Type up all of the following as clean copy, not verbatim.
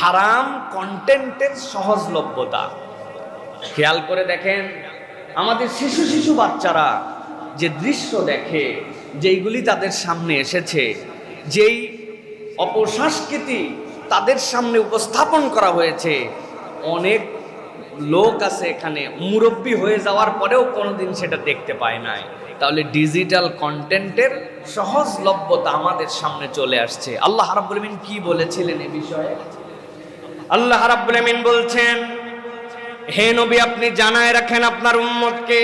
হারাম কন্টেন্টের সহজলভ্যতা। খেয়াল করে দেখেন, আমাদের শিশু শিশু বাচ্চারা যে দৃশ্য দেখে, যেইগুলি তাদের সামনে এসেছে, যেই অপসংস্কৃতি তাদের সামনে উপস্থাপন করা হয়েছে, অনেক লোক আছে এখানে মুরব্বী হয়ে যাওয়ার পরেও কোনোদিন সেটা দেখতে পায় নাই। তাহলে ডিজিটাল কন্টেন্টের সহজলভ্যতা আমাদের সামনে চলে আসছে। আল্লাহ রাব্বুল আমিন কি বলেছিলেন এ বিষয়ে? আল্লাহ রাব্বুল আমিন বলছেন, হে নবী, আপনি জানায় রাখেন আপনার উম্মতকে,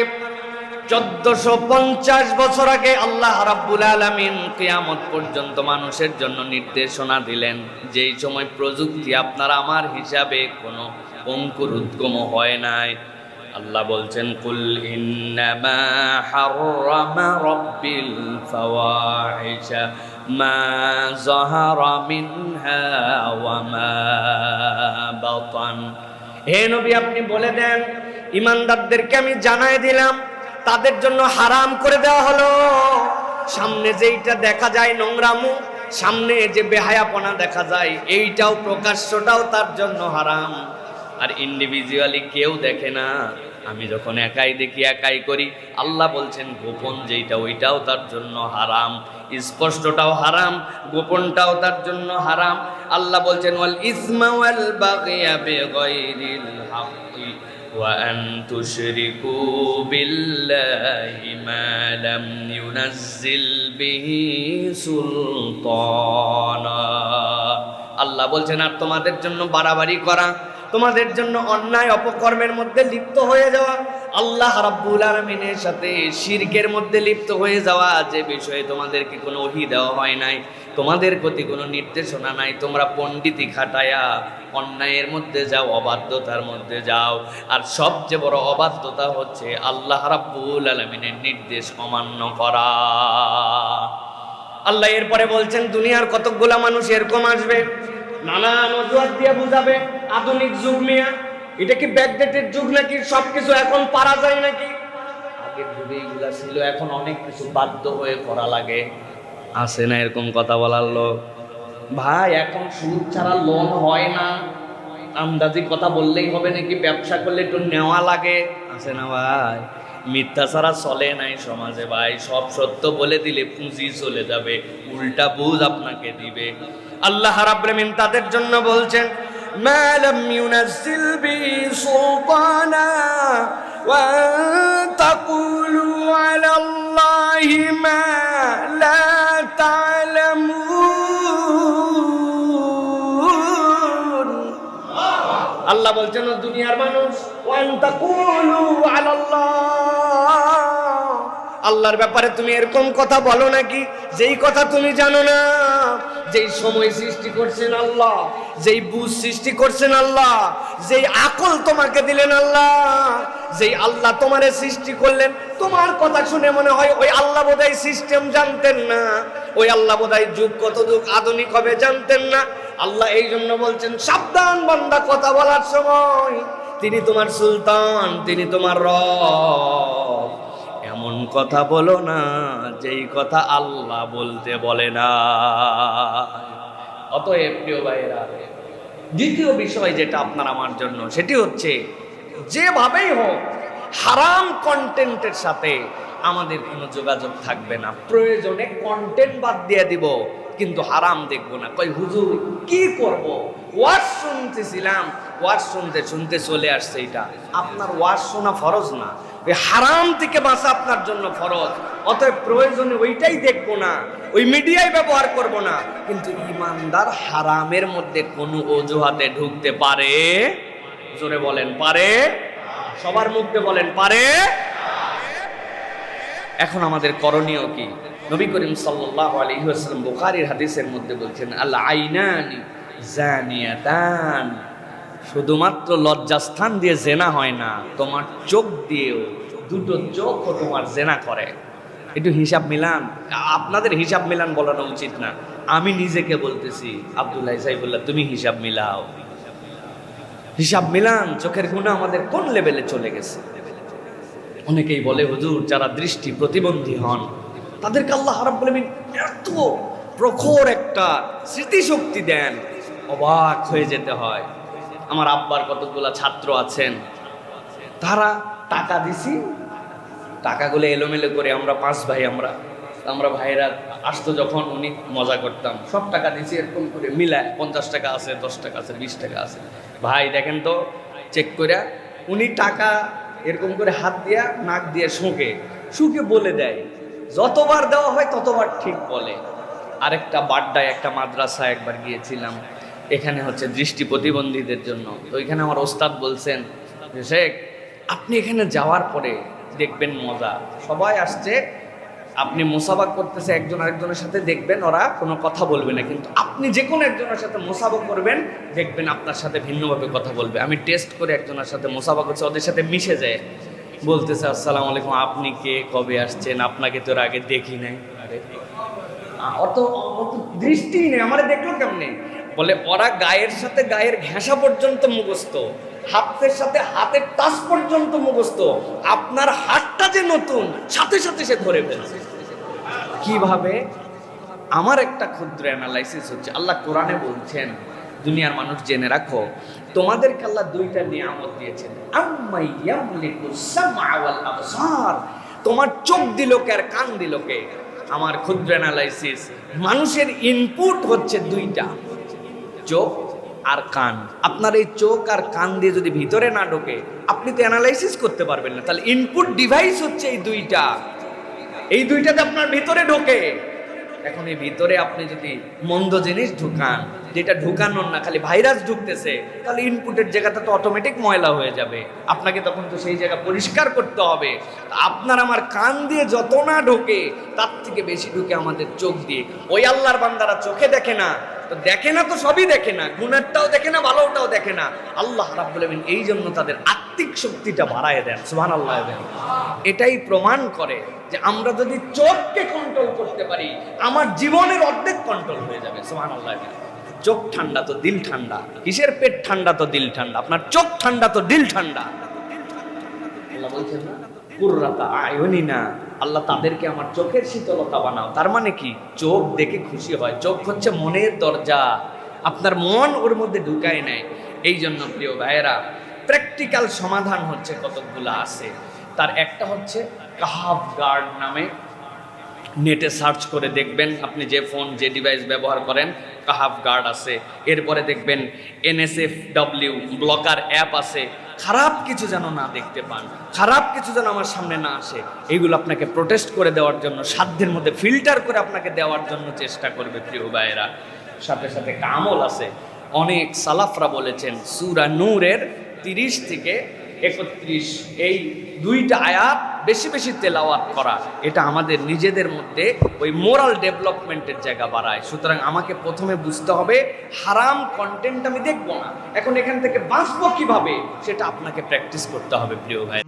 1450 বছর আগে আল্লাহ রাব্বুল আলামিন কিয়ামত পর্যন্ত মানুষের জন্য নির্দেশনা দিলেন, যেই সময় প্রযুক্তি আপনার আমার হিসাবে কোনো অঙ্কুর উদ্গম হয় নাই। আল্লাহ বলছেন, কুল ইন্নামা হাররামা রাব্বিল ফাওয়াহিশা মা যাহারা মিনহা ওয়া মা বাতান। হে নবী, আপনি বলে দেন, ইমানদারদেরকে আমি জানাই দিলাম, তাদের জন্য হারাম করে দেওয়া হলো সামনে যেইটা দেখা যায় নোংরামু, সামনে যে বেহায়াপনা দেখা যায়, এইটাও প্রকাশ্যটাও তার জন্য হারাম। আর ইন্ডিভিজুয়ালি কেউ দেখে না, আমি যখন একাই দেখি একাই করি। আল্লাহ বলছেন গোপন যেইটা ওইটাও তার জন্য হারাম, স্পষ্টটাও হারাম, গোপনটাও তার জন্য হারাম। আল্লাহ বলছেন ওয়াল ইসমা ওয়াল বাগয়া বিগাইরিল হাক্কি ওয়া আন তুশরিকু বিল্লাহি মা লাম ইউনাজ্জিল বিহি সুলতানা। আল্লাহ বলছেন, আর তোমাদের জন্য বাড়াবাড়ি করা, তোমাদের জন্য অন্যায় অপকর্মের মধ্যে লিপ্ত হয়ে যাওয়া, আল্লাহ রাব্বুল আলামিনের সাথে শিরকের মধ্যে লিপ্ত হয়ে যাওয়া, যে বিষয়ে তোমাদেরকে কোনো ওহী দেওয়া হয় নাই, তোমাদের প্রতি কোনো নির্দেশনা নাই, তোমরা পণ্ডিতি খাটায়া অন্যায়ের মধ্যে যাও, অবাধ্যতার মধ্যে যাও। আর সবচেয়ে বড় অবাধ্যতা হচ্ছে আল্লাহ রাব্বুল আলামিনের নির্দেশ অমান্য করা। আল্লাহ এরপরে বলছেন, দুনিয়ার কতগুলা মানুষ এরকম আসবে, নানান অজুহাত দিয়ে বুঝাবে আধুনিক যুগ মিয়া, এটা কি ব্যাকডেটেড যুগ নাকি, সবকিছু এখন পারা যায় নাকি? আগের যুগে এগুলা ছিল, এখন অনেক কিছু বাধ্য হয়ে করা লাগে। আছে না এরকম কথা বলার লোক? ভাই, এখন সুদ ছাড়া লোন হয় না, আন্দাজি কথা বললেই হবে নাকি? ব্যবসা করলে একটু নেওয়া লাগে, আছে না ভাই? মিথ্যা ছাড়া চলে নাই সমাজে ভাই, সব সত্য বলে দিলে পুঁজি চলে যাবে, উল্টা বুঝ আপনাকে দিবে। আল্লাহ রাব্বুল আমিন তাদের জন্য বলছেন, মা লাম ইউনাজ্জিল বিহি সুলতানা ওয়া তাকুলু আলাল্লাহি মা লা তা'লামুন। আল্লাহ বলছেন, দুনিয়ার মানুষ, ওয়া তাকুলু আলাল্লাহ, আল্লাহর ব্যাপারে তুমি এরকম কথা বলো নাকি যেই কথা তুমি জানো না? যেই সময় সৃষ্টি করছেন আল্লাহ, যেই বুঝ সৃষ্টি করছেন আল্লাহ, যেই আকল তোমাকে দিলেন আল্লাহ, যেই আল্লাহ তোমারে সৃষ্টি করলেন, তোমার কথা শুনে মনে হয় ওই আল্লাহ বোধহয় সিস্টেম জানতেন না, ওই আল্লাহ বোধহয় যুগ কত যুগ আধুনিক হবে জানতেন না। আল্লাহ এই জন্য বলছেন, সাবধান বান্দা, কথা বলার সময় তিনি তোমার সুলতান, তিনি তোমার রব, এমন কথা বলো না যেই কথা আল্লাহ বলতে বলে না। অতএব প্রিয় ভাইয়েরা, দ্বিতীয় বিষয় যেটা আপনার আমার জন্য, সেটি হচ্ছে যেভাবেই হোক হারাম কন্টেন্টের সাথে আমাদের কোনো যোগাযোগ থাকবে না। প্রয়োজনে কন্টেন্ট বাদ দিয়ে দিব, কিন্তু হারাম দেখবো না। কই হুজুর কি করব? ওয়াজ শুনতেছিলাম, ওয়াজ শুনতে শুনতে চলে আসছে এটা। আপনার ওয়াজ শোনা ফরজ না, ওই হারাম থেকে বাঁচা আপনার জন্য ফরজ। অতএব প্রয়োজনে ওইটাই দেখবো না, ওই মিডিয়ায় ব্যবহার করব না। কিন্তু ইমানদার হারামের মধ্যে কোনো অজুহাতে ঢুকতে পারে? জোরে বলেন, পারে? সবার মুখে বলেন, পারে? এখন আমাদের করণীয় কি? নবী করিম সাল্লাল্লাহু আলাইহি ওয়াসাল্লাম বুখারীর হাদিসের মধ্যে বলছেন, আল আইনানি জানিয়াতান, শুধুমাত্র লজ্জাস্থান দিয়ে জেনা হয় না, তোমার চোখ দিয়েও, দুটো চোখও তোমার জেনা করে। একটু হিসাব মিলান। আপনাদের হিসাব মিলান বলানো উচিত না, আমি নিজেকে বলতেছি। আব্দুল্লাহ সাইফুল্লাহ, তুমি হিসাব মিলাও, হিসাব মিলান। চোখের গুনাহ আমাদের কোন লেভেলে চলে গেছে। অনেকেই বলে, হুজুর যারা দৃষ্টি প্রতিবন্ধী হন তাদেরকে আল্লাহ রাব্বুল আমিন এত প্রখর একটা স্মৃতিশক্তি দেন, অবাক হয়ে যেতে হয়। আমার আব্বার কতগুলা ছাত্র আছেন, তারা টাকা দিছি, টাকাগুলো এলোমেলো করে আমরা 5 ভাই, আমরা ভাইরা আসতো যখন, উনি মজা করতাম, সব টাকা দিছি এরকম করে মিলায়, 50 টাকা আছে, 10 টাকা আছে, 20 টাকা আছে। ভাই দেখেন তো চেক করে, উনি টাকা এরকম করে হাত দিয়া নাক দিয়ে শুকে বলে দেয়, যতবার দেওয়া হয় ততবার ঠিক বলে। আরেকটা বাড্ডায় একটা মাদ্রাসা একবার গিয়েছিলাম, এখানে হচ্ছে দৃষ্টি প্রতিবন্ধীদের জন্য। তো এখানে আমার ওস্তাদ বলছেন যে শেখ, আপনি এখানে যাওয়ার পরে দেখবেন মজা, সবাই আসছে, আপনি মোসাবাক করতেছে একজন আরেকজনের সাথে, দেখবেন ওরা কোনো কথা বলবে না, কিন্তু আপনি যে কোনো একজনের সাথে মোসাবাক করবেন, দেখবেন আপনার সাথে ভিন্নভাবে কথা বলবে। আমি টেস্ট করে একজনের সাথে মোসাবাক করছি, ওদের সাথে মিশে যায়, বলতেছে আসসালামু আলাইকুম, আপনি কে, কবে আসছেন, আপনাকে তো আগে দেখি নাই। আরে অত দৃষ্টি নেই, আমারে দেখলো কেমনে? বলে ওরা গায়ের সাথে গায়ের ঘেঁষা পর্যন্ত মুখস্থ, হাতের সাথে হাতের টাচ পর্যন্ত মুখস্থ, আপনার হাতটা যে নতুন, সাথে সাথে সে ধরে ফেলছে। কিভাবে? আমার একটা ক্ষুদ্র অ্যানালাইসিস হচ্ছে, আল্লাহ কোরআনে বলছেন, দুনিয়ার মানুষ জেনে রাখো, তোমাদেরকে আল্লাহ 2টা নিয়ামত দিয়েছেন। আম্মাই ইয়ামলিকুস সামআ ওয়াল আবসার, তোমার চোখ দিল কে আর কান দিল কে? আমার ক্ষুদ্র অ্যানালাইসিস, মানুষের ইনপুট হচ্ছে 2টা, চোখ আর কান। আপনার এই চোখ আর কান দিয়ে যদি ভিতরে না ঢোকে, আপনি তো অ্যানালাইসিস করতে পারবেন না। তাহলে ইনপুট ডিভাইস হচ্ছে এই 2টা, এই 2টাতে আপনার ভিতরে ঢোকে। এখন এই ভিতরে আপনি যদি মন্দ জিনিস ঢুকান, যেটা ঢুকানোর না, খালি ভাইরাস ঢুকতেছে, তাহলে ইনপুটের জায়গাটা তো অটোমেটিক ময়লা হয়ে যাবে, আপনাকে তখন তো সেই জায়গা পরিষ্কার করতে হবে। আপনার আমার কান দিয়ে যত না ঢোকে, তার থেকে বেশি ঢুকে আমাদের চোখ দিয়ে। ওই আল্লাহর বান্দারা চোখে দেখে না, তো দেখে না তো সবই দেখে না, গুনারটাও দেখে না, ভালোটাও দেখে না। আল্লাহ রাব্বুল আলামিন এই জন্য তাদের আত্মিক শক্তিটা বাড়ায় দেন, সুবহানাল্লাহ। এটাই প্রমাণ করে যে আমরা যদি চোখকে কন্ট্রোল করতে পারি, আমার জীবনের অর্ধেক কন্ট্রোল হয়ে যাবে, সুবহানাল্লাহ। চোখ ঠান্ডা তো দিল ঠান্ডা, কিসের পেট ঠান্ডা তো দিল ঠান্ডা? আপনার চোখ ঠান্ডা তো দিল ঠান্ডা। আল্লাহ বলছেন না, কুররাতা আয়ুনিনা, আল্লাহ তাদেরকে আমার চোখের শীতলতা বানাও। তার মানে কি? চোখ দেখে খুশি হয়। চোখ হচ্ছে মনের দরজা, আপনার মন ওর মধ্যে ঢুকায় নেয়। এই জন্য প্রিয় ভাইয়েরা, প্র্যাকটিক্যাল সমাধান হচ্ছে কতগুলো আছে। তার একটা হচ্ছে কাহাফ গার্ড নামে, নেটে সার্চ করে দেখবেন, আপনি যে ফোন যে ডিভাইস ব্যবহার করেন, কাহাফ গার্ড আছে। এরপরে দেখবেন NSFW ব্লকার অ্যাপ আছে। খারাপ কিছু যেন না দেখতে পান, খারাপ কিছু যেন আমার সামনে না আসে, এইগুলো আপনাকে প্রোটেস্ট করে দেওয়ার জন্য, সাধ্যের মধ্যে ফিল্টার করে আপনাকে দেওয়ার জন্য চেষ্টা করবে প্রিয় ভাইয়েরা। সাথে সাথে কামল আছে। অনেক সালাফরা বলেছেন সূরা নূরের 30 থেকে 31 এই 2টা আয়াত বেশি বেশি তেলাওয়াত করা, এটা আমাদের নিজেদের মধ্যে ওই মোরাল ডেভেলপমেন্টের জায়গা বাড়ায়। সুতরাং আমাকে প্রথমে বুঝতে হবে, হারাম কন্টেন্ট আমি দেখবো না। এখন এখান থেকে বাঁচবো কিভাবে, সেটা আপনাকে প্র্যাকটিস করতে হবে প্রিয় ভাই।